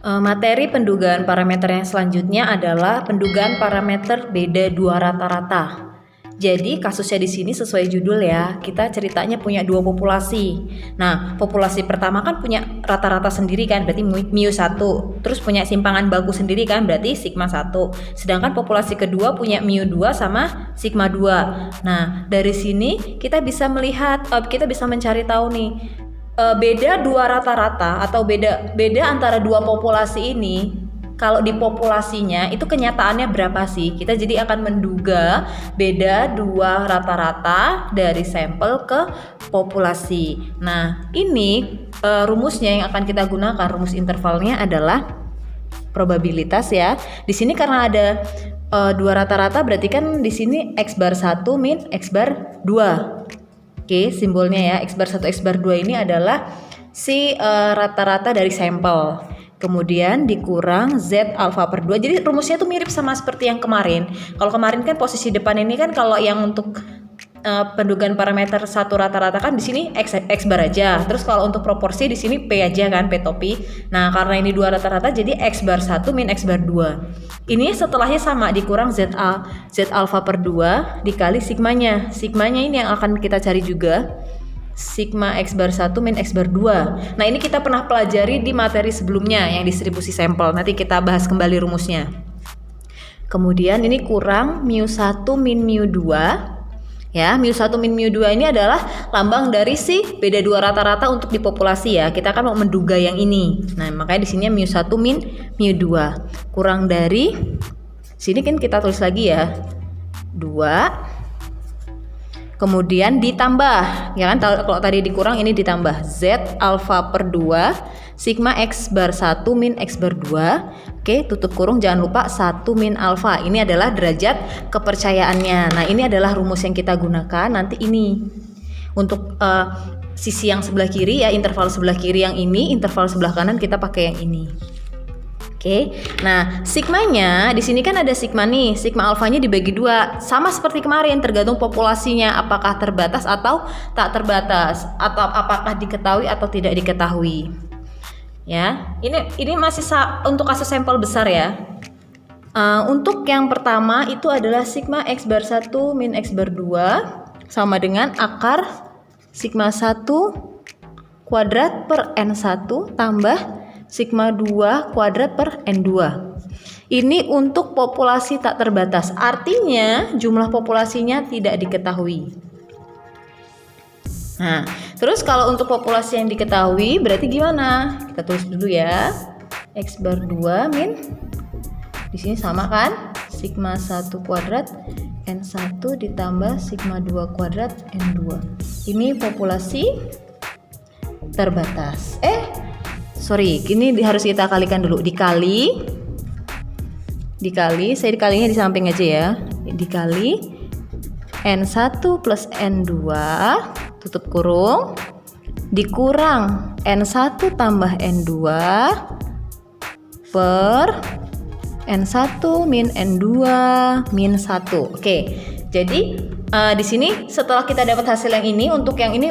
Materi pendugaan parameter yang selanjutnya adalah pendugaan parameter beda dua rata-rata. Jadi kasusnya di sini sesuai judul ya, kita ceritanya punya dua populasi. Nah, populasi pertama kan punya rata-rata sendiri kan, berarti mu 1. Terus punya simpangan baku sendiri kan, berarti sigma 1. Sedangkan populasi kedua punya mu 2 sama sigma 2. Nah, dari sini kita bisa melihat, kita bisa mencari tahu nih, beda dua rata-rata atau beda antara dua populasi ini, kalau di populasinya itu kenyataannya berapa sih? Kita jadi akan menduga beda dua rata-rata dari sampel ke populasi. Nah, ini rumusnya yang akan kita gunakan, rumus intervalnya adalah probabilitas ya. Di sini karena ada dua rata-rata, berarti kan di sini X bar 1 min X bar 2. Oke, simbolnya ya, X bar 1, X bar 2 ini adalah si rata-rata dari sampel. Kemudian dikurang Z alfa per 2. Jadi rumusnya tuh mirip sama seperti yang kemarin. Kalau kemarin kan posisi depan ini kan, kalau yang untuk pendugaan parameter satu rata-rata kan di sini X bar aja. Terus kalau untuk proporsi di sini P aja kan, P topi. Nah, karena ini dua rata-rata jadi X bar 1 min X bar 2. Ini setelahnya sama, dikurang Z alfa per 2 dikali sigmanya. Sigmanya ini yang akan kita cari juga. Sigma X bar 1 min X bar 2. Nah, ini kita pernah pelajari di materi sebelumnya yang distribusi sampel. Nanti kita bahas kembali rumusnya. Kemudian ini kurang mu 1 min mu 2. Ya, mu 1 min mu 2 ini adalah lambang dari si beda dua rata-rata untuk di populasi ya. Kita kan mau menduga yang ini. Nah, makanya di sini mu 1 min mu 2. Kurang dari sini kan kita tulis lagi ya. 2. Kemudian ditambah, ya kan, kalau tadi dikurang ini ditambah Z alfa per 2 sigma X bar 1 min X bar 2. Oke, tutup kurung, jangan lupa 1 min alfa. Ini adalah derajat kepercayaannya. Nah, ini adalah rumus yang kita gunakan nanti ini. Untuk sisi yang sebelah kiri ya, interval sebelah kiri yang ini, interval sebelah kanan kita pakai yang ini. Oke, nah sigmanya di sini kan ada sigma nih, sigma alfanya dibagi 2, sama seperti kemarin, tergantung populasinya apakah terbatas atau tak terbatas, atau apakah diketahui atau tidak diketahui. Ya, ini masih untuk kasus sampel besar ya. Untuk yang pertama itu adalah sigma X bar 1 min X bar 2 sama dengan akar sigma 1 kuadrat per N1 tambah sigma 2 kuadrat per N2. Ini untuk populasi tak terbatas, artinya jumlah populasinya tidak diketahui. Nah, terus kalau untuk populasi yang diketahui berarti gimana? Kita tulis dulu ya. X bar 2 min, di sini sama kan? Sigma 1 kuadrat N1 ditambah sigma 2 kuadrat N2. Ini populasi terbatas. Ini harus kita kalikan dulu. Dikali, saya dikalinya di samping aja ya. Dikali N1 plus N2 tutup kurung dikurang N1 tambah N2 per N1 min N2 min 1. Oke. Jadi di sini setelah kita dapat hasil yang ini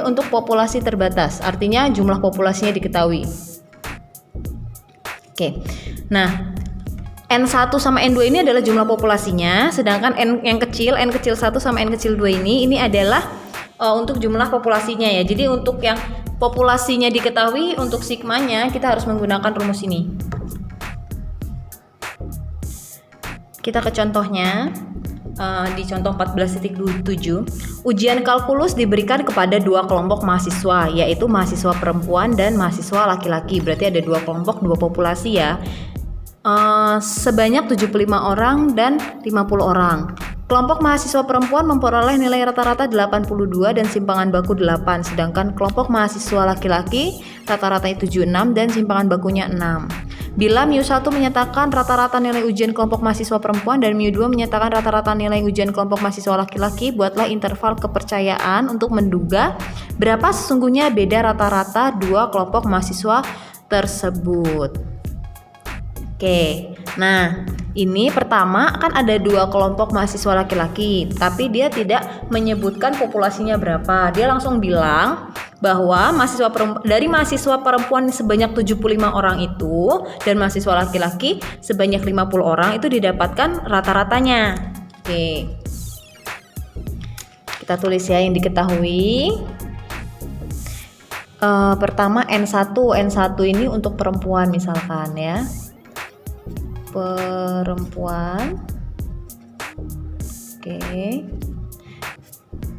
untuk populasi terbatas. Artinya jumlah populasinya diketahui. Oke. Nah, N1 sama N2 ini adalah jumlah populasinya, sedangkan N kecil 1 sama N kecil 2 ini adalah untuk jumlah populasinya ya. Jadi untuk yang populasinya diketahui, untuk sigmanya kita harus menggunakan rumus ini. Kita ke contohnya. Di contoh 14.7, ujian kalkulus diberikan kepada dua kelompok mahasiswa, yaitu mahasiswa perempuan dan mahasiswa laki-laki. Berarti ada dua kelompok, dua populasi ya. Sebanyak 75 orang dan 50 orang. Kelompok mahasiswa perempuan memperoleh nilai rata-rata 82 dan simpangan baku 8, sedangkan kelompok mahasiswa laki-laki rata-ratanya 76 dan simpangan bakunya 6. Bila mu1 menyatakan rata-rata nilai ujian kelompok mahasiswa perempuan dan mu2 menyatakan rata-rata nilai ujian kelompok mahasiswa laki-laki, buatlah interval kepercayaan untuk menduga berapa sesungguhnya beda rata-rata dua kelompok mahasiswa tersebut. Oke, nah ini pertama kan ada dua kelompok mahasiswa laki-laki, tapi dia tidak menyebutkan populasinya berapa. Dia langsung bilang bahwa dari mahasiswa perempuan sebanyak 75 orang itu dan mahasiswa laki-laki sebanyak 50 orang itu didapatkan rata-ratanya. Oke. Kita tulis ya yang diketahui. Pertama N1 ini untuk perempuan misalkan ya. Perempuan. Oke.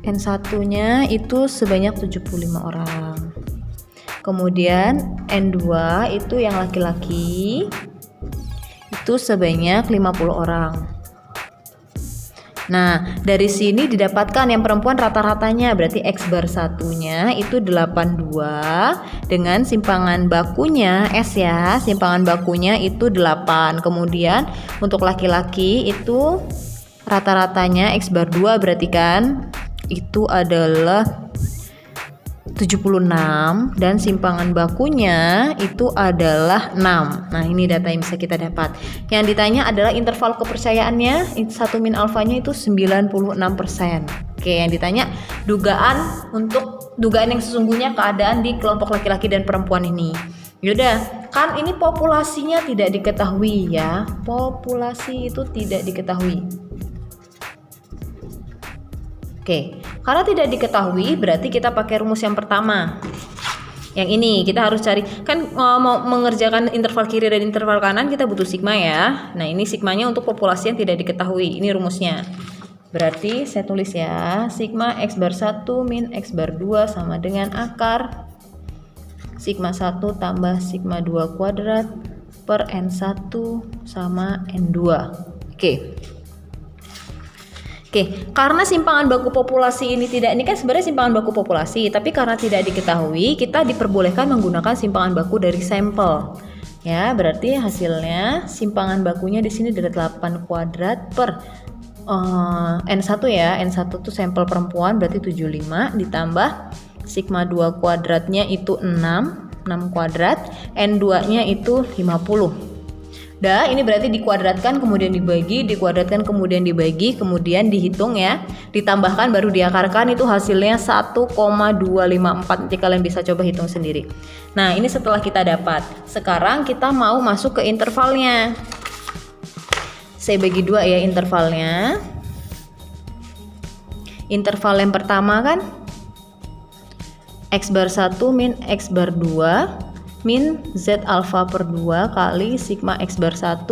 N1-nya itu sebanyak 75 orang. Kemudian N2 itu yang laki-laki itu sebanyak 50 orang. Nah, dari sini didapatkan yang perempuan rata-ratanya, berarti X bar 1-nya itu 82 dengan simpangan bakunya S ya, simpangan bakunya itu 8. Kemudian untuk laki-laki itu rata-ratanya X bar 2 berarti kan itu adalah 76 dan simpangan bakunya itu adalah 6. Nah, ini data yang bisa kita dapat. Yang ditanya adalah interval kepercayaannya 1 min alfanya itu 96%. Oke, yang ditanya dugaan yang sesungguhnya keadaan di kelompok laki-laki dan perempuan ini. Yaudah, kan ini populasinya tidak diketahui ya. Populasi itu tidak diketahui. Oke, karena tidak diketahui berarti kita pakai rumus yang pertama. Yang ini kita harus cari, kan mau mengerjakan interval kiri dan interval kanan kita butuh sigma ya. Nah, ini sigmanya untuk populasi yang tidak diketahui. Ini rumusnya. Berarti saya tulis ya, sigma X bar 1 min X bar 2 sama dengan akar sigma 1 tambah sigma 2 kuadrat per N1 sama N2. Oke, karena simpangan baku populasi ini kan sebenarnya simpangan baku populasi, tapi karena tidak diketahui, kita diperbolehkan menggunakan simpangan baku dari sampel. Ya, berarti hasilnya simpangan bakunya di sini dari 8 kuadrat per N1 ya. N1 itu sampel perempuan berarti 75 ditambah sigma 2 kuadratnya itu 6 kuadrat, N2-nya itu 50. Ini berarti dikuadratkan kemudian dibagi, dikuadratkan kemudian dibagi, kemudian dihitung ya, ditambahkan baru diakarkan, itu hasilnya 1,254. Nanti kalian bisa coba hitung sendiri. Nah, ini setelah kita dapat. Sekarang kita mau masuk ke intervalnya. Saya bagi 2 ya intervalnya. Interval yang pertama kan X bar 1 min X bar 2 min Z alfa per 2 kali sigma X bar 1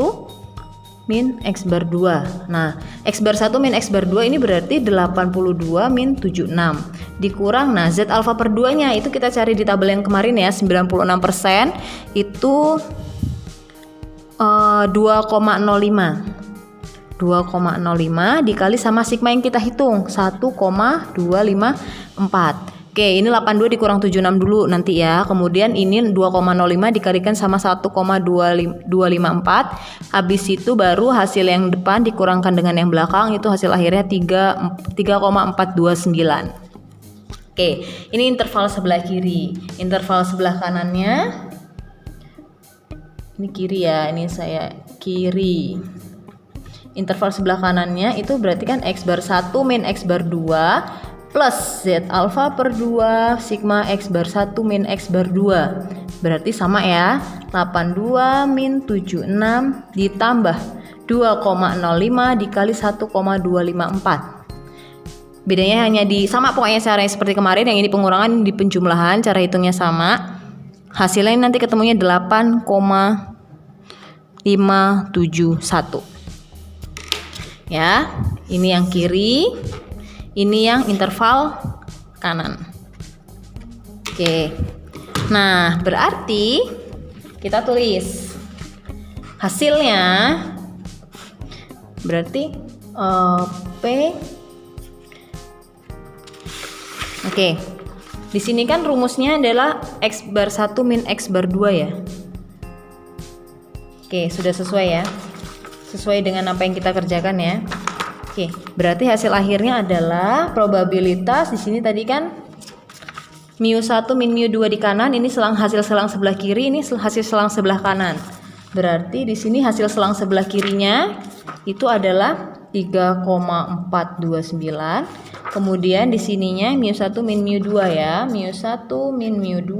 min X bar 2. Nah, X bar 1 min X bar 2 ini berarti 82 min 76 dikurang, nah Z alfa per 2 nya itu kita cari di tabel yang kemarin ya, 96% itu 2,05 dikali sama sigma yang kita hitung 1,254. Oke, ini 82 dikurang 76 dulu nanti ya. Kemudian ini 2,05 dikalikan sama 1,254. Habis itu baru hasil yang depan dikurangkan dengan yang belakang, itu hasil akhirnya 3,429. Oke, ini interval sebelah kiri. Interval sebelah kanannya ini kiri ya, ini saya kiri. Interval sebelah kanannya itu berarti kan X bar 1 min X bar 2 plus Z alfa per 2 sigma X bar 1 min X bar 2. Berarti sama ya, 82 min 76 ditambah 2,05 dikali 1,254. Bedanya hanya sama pokoknya caranya seperti kemarin, yang ini pengurangan di penjumlahan, cara hitungnya sama. Hasilnya nanti ketemunya 8,571. Ya, ini yang kiri. Ini yang interval kanan. Oke. Nah, berarti kita tulis hasilnya berarti P. Oke. Di sini kan rumusnya adalah X bar 1 min X bar 2 ya. Oke, sudah sesuai ya. Sesuai dengan apa yang kita kerjakan ya. Oke, berarti hasil akhirnya adalah probabilitas di sini tadi kan mu1 min mu2 di kanan, ini hasil selang sebelah kiri, ini hasil selang sebelah kanan. Berarti di sini hasil selang sebelah kirinya itu adalah 3,429 Kemudian di sininya mu1 min mu2 ya. mu1 min mu2.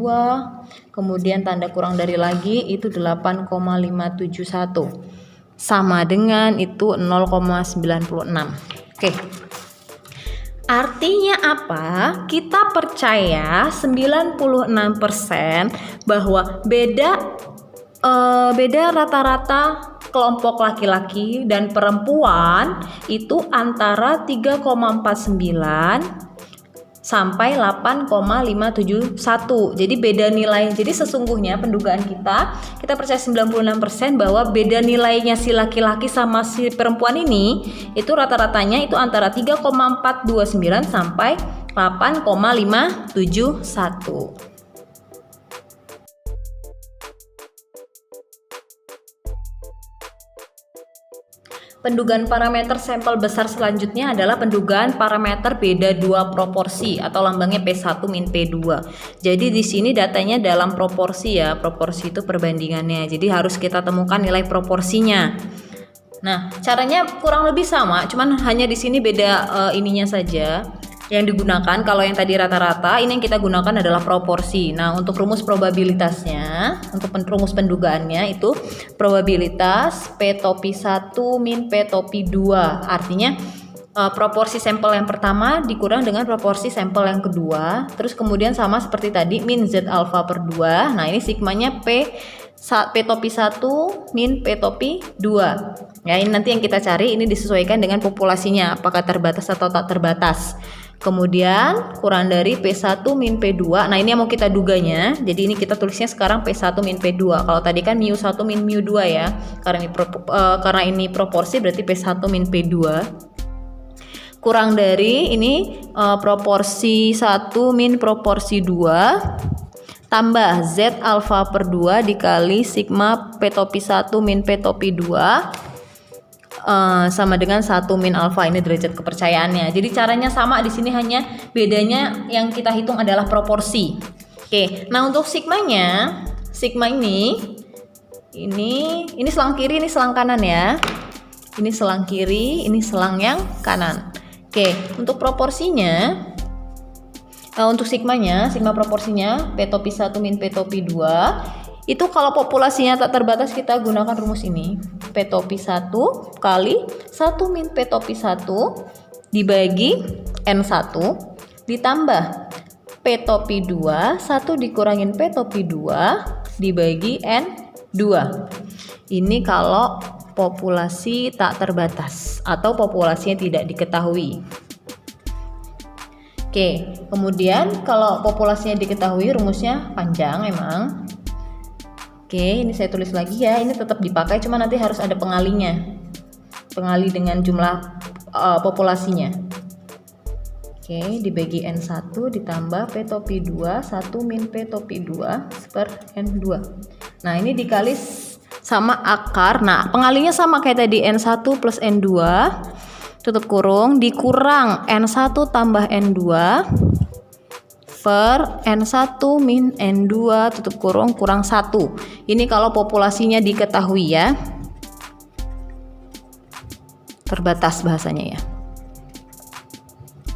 Kemudian tanda kurang dari lagi itu 8,571. Sama dengan itu 0,96. Oke. Artinya apa? Kita percaya 96% bahwa beda rata-rata kelompok laki-laki dan perempuan itu antara 3,49 sampai 8,571. Jadi beda nilai. Jadi sesungguhnya pendugaan kita percaya 96% bahwa beda nilainya si laki-laki sama si perempuan ini itu rata-ratanya itu antara 3,429 sampai 8,571. Pendugaan parameter sampel besar selanjutnya adalah pendugaan parameter beda dua proporsi atau lambangnya P1 min P2. Jadi di sini datanya dalam proporsi ya, proporsi itu perbandingannya. Jadi harus kita temukan nilai proporsinya. Nah, caranya kurang lebih sama, cuman hanya di sini beda ininya saja. Yang digunakan kalau yang tadi rata-rata, ini yang kita gunakan adalah proporsi. Nah, untuk rumus probabilitasnya, untuk rumus pendugaannya itu probabilitas P topi 1 min P topi 2. Artinya proporsi sampel yang pertama dikurang dengan proporsi sampel yang kedua. Terus kemudian sama seperti tadi min Z alfa per 2. Nah, ini sigmanya P topi 1 min P topi 2. Ya, ini nanti yang kita cari, ini disesuaikan dengan populasinya, apakah terbatas atau tak terbatas. Kemudian kurang dari P1 min P2. Nah, ini yang mau kita duganya. Jadi ini kita tulisnya sekarang P1 min P2. Kalau tadi kan mu1 min mu2 ya. Karena ini proporsi berarti P1 min P2. Kurang dari ini proporsi 1 min proporsi 2 tambah Z alfa per 2 dikali sigma P topi 1 min P topi 2 sama dengan 1 min alfa. Ini derajat kepercayaannya. Jadi caranya sama di sini, hanya bedanya yang kita hitung adalah proporsi. Oke. Nah, untuk sigmanya, sigma ini selang kiri, ini selang kanan ya. Ini selang kiri, ini selang yang kanan. Oke, untuk proporsinya untuk sigmanya, sigma proporsinya P topi 1 min P topi 2. Itu kalau populasinya tak terbatas kita gunakan rumus ini. P topi 1 kali 1 min P topi 1 dibagi N1 ditambah P topi 2, 1 dikurangin P topi 2 dibagi N2. Ini kalau populasi tak terbatas atau populasinya tidak diketahui. Oke, kemudian kalau populasinya diketahui rumusnya panjang emang. Oke, ini saya tulis lagi ya. Ini tetap dipakai, cuma nanti harus ada pengalinya. Pengali dengan jumlah populasinya. Oke, dibagi N1 ditambah P topi 2, 1 min P topi 2 per N2. Nah, ini dikali sama akar. Nah, pengalinya sama kayak tadi, N1 plus N2 tutup kurung dikurang N1 tambah N2 per N1 min N2 tutup kurung kurang 1. Ini kalau populasinya diketahui ya. Terbatas bahasanya ya.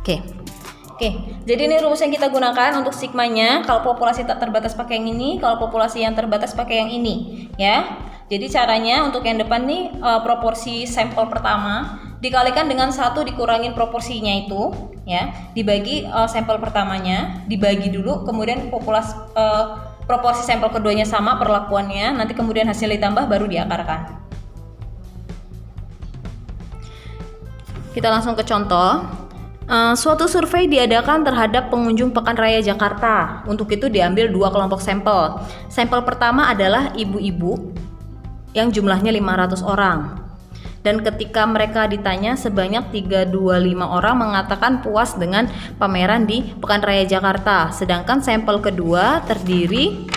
Oke. Jadi ini rumus yang kita gunakan untuk sigmanya. Kalau populasi tak terbatas pakai yang ini, kalau populasi yang terbatas pakai yang ini ya. Jadi caranya untuk yang depan nih proporsi sampel pertama dikalikan dengan 1 dikurangin proporsinya itu ya, dibagi sampel pertamanya, dibagi dulu, kemudian proporsi sampel keduanya sama perlakuannya, nanti kemudian hasil ditambah baru diakarkan. Kita langsung ke contoh. Suatu survei diadakan terhadap pengunjung Pekan Raya Jakarta. Untuk itu diambil 2 kelompok sampel. Sampel pertama adalah ibu-ibu yang jumlahnya 500 orang. Dan ketika mereka ditanya, sebanyak 325 orang mengatakan puas dengan pameran di Pekan Raya Jakarta. Sedangkan sampel kedua terdiri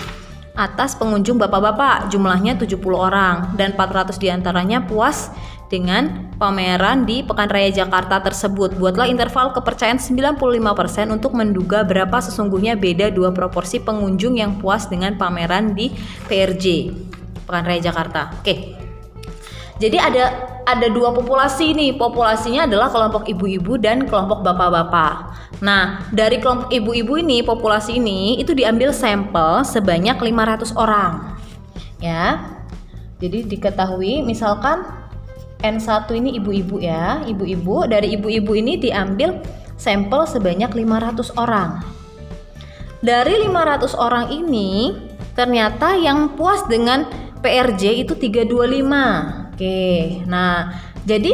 atas pengunjung bapak-bapak, jumlahnya 70 orang. Dan 400 diantaranya puas dengan pameran di Pekan Raya Jakarta tersebut. Buatlah interval kepercayaan 95% untuk menduga berapa sesungguhnya beda dua proporsi pengunjung yang puas dengan pameran di PRJ, Pekan Raya Jakarta. Oke. Jadi ada ada dua populasi nih. Populasinya adalah kelompok ibu-ibu dan kelompok bapak-bapak. Nah, dari kelompok ibu-ibu ini, populasi ini itu diambil sampel sebanyak 500 orang. Ya. Jadi diketahui misalkan N1 ini ibu-ibu ya. Ibu-ibu, dari ibu-ibu ini diambil sampel sebanyak 500 orang. Dari 500 orang ini ternyata yang puas dengan PRJ itu 325. Oke. Nah, jadi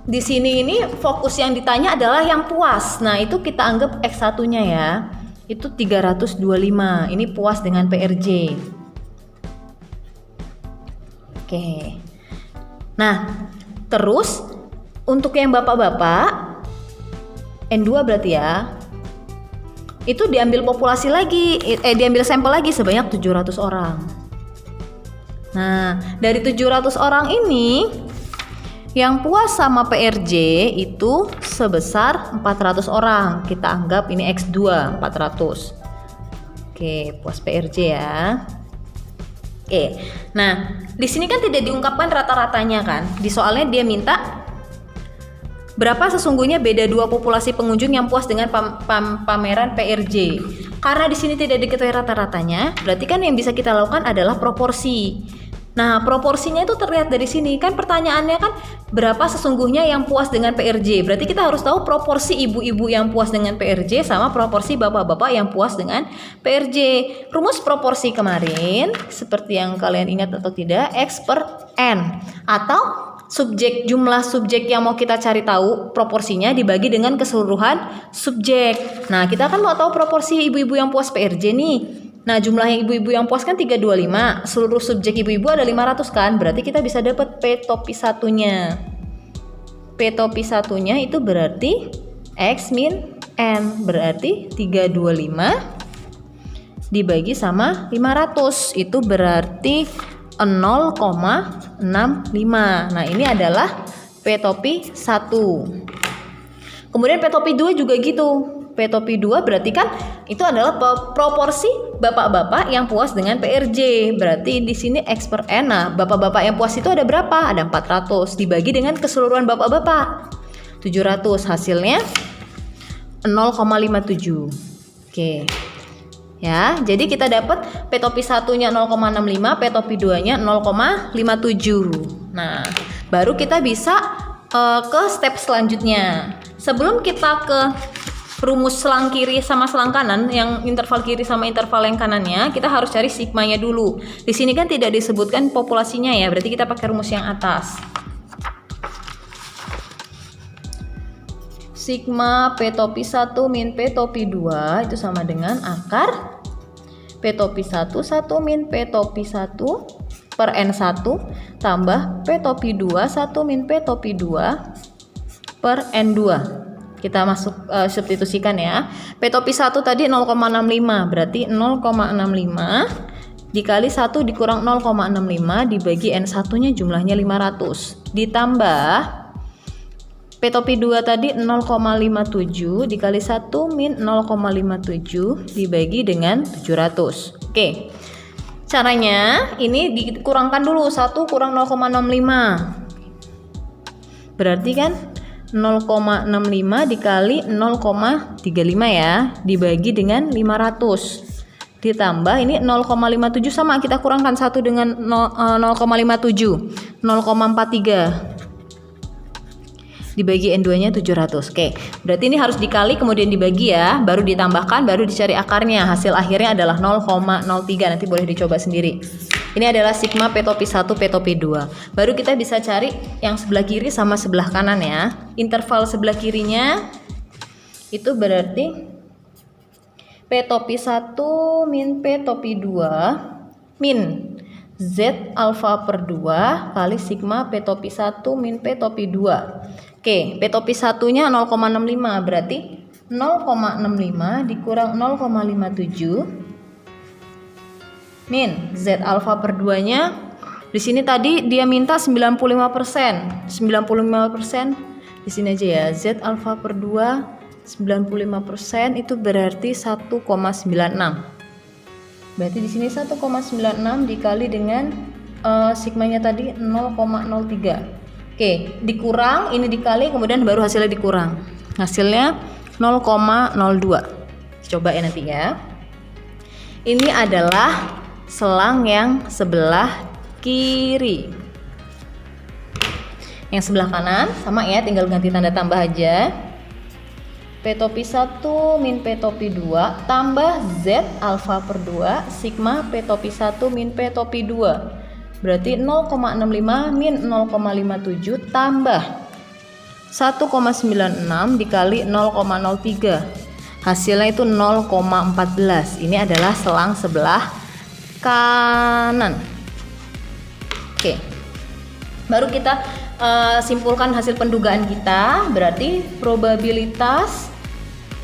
di sini ini fokus yang ditanya adalah yang puas. Nah, itu kita anggap X1-nya ya. Itu 325. Ini puas dengan PRJ. Oke. Nah, terus untuk yang bapak-bapak N2 berarti ya. Itu diambil populasi lagi, diambil sampel lagi sebanyak 700 orang. Nah, dari 700 orang ini yang puas sama PRJ itu sebesar 400 orang. Kita anggap ini X2 400. Oke, puas PRJ ya. Oke. Nah, di sini kan tidak diungkapkan rata-ratanya kan. Di soalnya dia minta berapa sesungguhnya beda dua populasi pengunjung yang puas dengan pameran PRJ. Karena di sini tidak diketahui rata-ratanya, berarti kan yang bisa kita lakukan adalah proporsi. Nah, proporsinya itu terlihat dari sini. Kan pertanyaannya kan berapa sesungguhnya yang puas dengan PRJ. Berarti kita harus tahu proporsi ibu-ibu yang puas dengan PRJ sama proporsi bapak-bapak yang puas dengan PRJ. Rumus proporsi kemarin, seperti yang kalian ingat atau tidak, X per N. Atau jumlah subjek yang mau kita cari tahu proporsinya dibagi dengan keseluruhan subjek. Nah, kita kan mau tahu proporsi ibu-ibu yang puas PRJ nih. Nah, jumlah yang ibu-ibu yang puas kan 325. Seluruh subjek ibu-ibu ada 500 kan. Berarti kita bisa dapat P topi satunya. P topi satunya itu berarti X min N. Berarti 325 dibagi sama 500. Itu berarti 0,65. Nah, ini adalah P topi 1. Kemudian P topi 2 juga gitu. P topi 2 berarti kan itu adalah proporsi bapak-bapak yang puas dengan PRJ. Berarti di sini X per N. Nah, bapak-bapak yang puas itu ada berapa? Ada 400 dibagi dengan keseluruhan bapak-bapak 700. Hasilnya 0,57. Oke. Ya, jadi kita dapat P topi 1-nya 0,65, P topi 2-nya 0,57. Nah, baru kita bisa ke step selanjutnya. Sebelum kita ke rumus selang kiri sama selang kanan, yang interval kiri sama interval yang kanannya, kita harus cari sigmanya dulu. Di sini kan tidak disebutkan populasinya ya, berarti kita pakai rumus yang atas. Sigma P topi 1 min P topi 2 itu sama dengan akar P topi 1 min P topi 1 per N1 tambah P topi 2 min P topi 2 per N2. Kita masuk substitusikan ya. P topi 1 tadi 0,65, berarti 0,65 dikali 1 dikurang 0,65 dibagi N1-nya jumlahnya 500. Ditambah P topi 2 tadi 0,57 dikali 1 min 0,57 dibagi dengan 700. Oke. Caranya ini dikurangkan dulu, 1 kurang 0,65. Berarti kan 0,65 dikali 0,35 ya, dibagi dengan 500. Ditambah ini 0,57 sama kita kurangkan 1 dengan 0,57. 0,43. Dibagi N2-nya 700. Oke, berarti ini harus dikali kemudian dibagi ya, baru ditambahkan, baru dicari akarnya. Hasil akhirnya adalah 0,03. Nanti boleh dicoba sendiri. Ini adalah sigma P topi 1, P topi 2. Baru kita bisa cari yang sebelah kiri sama sebelah kanan ya. Interval sebelah kirinya itu berarti P topi 1 min P topi 2 min Z alfa per 2 kali sigma P topi 1 min P topi 2. Oke, P topi 1-nya 0,65, berarti 0,65 dikurang 0,57 min Z alfa per 2-nya. Di sini tadi dia minta 95%. 95% di sini aja ya. Z alfa per 2 95% itu berarti 1,96. Berarti di sini 1,96 dikali dengan sigmanya tadi 0,03. Oke, dikurang, ini dikali, kemudian baru hasilnya dikurang. Hasilnya 0,02. Coba ya nanti ya. Ini adalah selang yang sebelah kiri. Yang sebelah kanan sama ya, tinggal ganti tanda tambah aja. P topi 1 min P topi 2 tambah Z alfa per 2 sigma P topi 1 min P topi 2. Berarti 0,65 min 0,57 tambah 1,96 dikali 0,03. Hasilnya itu 0,14. Ini adalah selang sebelah kanan. Oke. Baru kita simpulkan hasil pendugaan kita. Berarti probabilitas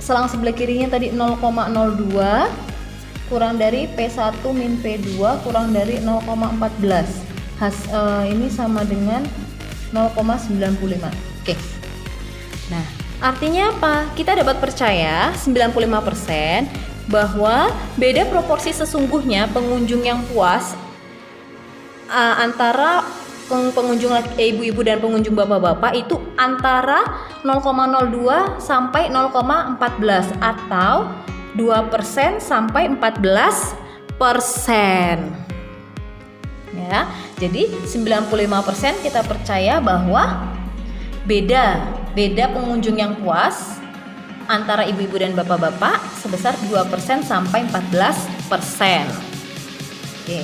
selang sebelah kirinya tadi 0,02 kurang dari P1 min P2 kurang dari 0,14. Ini sama dengan 0,95. Oke. Nah, artinya apa? Kita dapat percaya 95% bahwa beda proporsi sesungguhnya pengunjung yang puas antara pengunjung ibu-ibu dan pengunjung bapak-bapak itu antara 0,02 sampai 0,14 atau 2% sampai 14%. Ya, jadi 95% kita percaya bahwa beda pengunjung yang puas antara ibu-ibu dan bapak-bapak sebesar 2% sampai 14%. Oke.